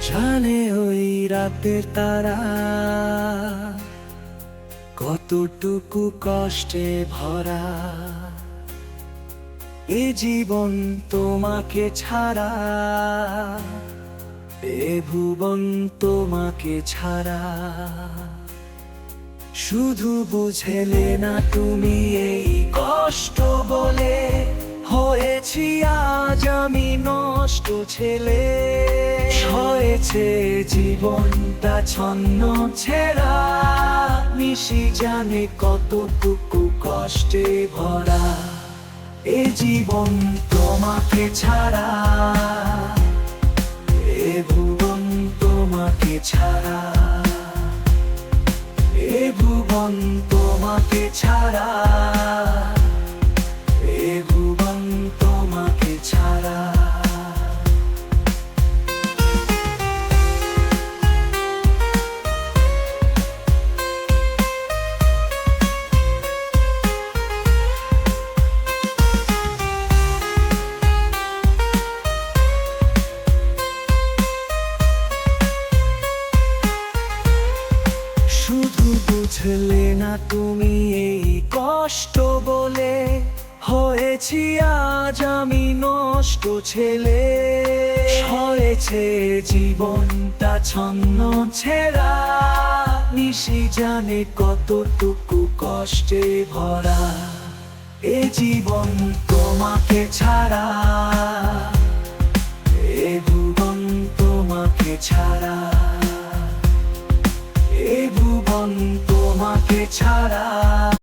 জানে ওই রাতের তারা কতটুকু কষ্টে ভরা। এ জীবন তোমাকে ছাড়া, এ ভুবন তোমাকে ছাড়া। শুধু বুঝলে না তুমি এই কষ্ট বলে, হয়েছি আজ আমি নষ্ট ছেলে। হয়েছে জীবনটা ছন্ন ছেঁড়া, নিশি জানে কতটুকু কষ্টে ভরা। এ জীবন তোমাকে ছাড়া, এ ভুবন তোমাকে ছাড়া। এ ভুবন তোমাকে ছাড়া, এ ভুবন তোমাকে ছাড়া। শুধু বুঝলে না তুমি এই কষ্ট বলে, হয়েছি আজ আমি নষ্ট ছেলে। হয়েছে জীবনটা ছন্ন ছেঁড়া, নিশি জানে কতটুকু কষ্টে ভরা। এ জীবন তোমাকে ছাড়া, এ ভুবন তোমাকে ছাড়া। এ ভুবন তোমাকে ছাড়া।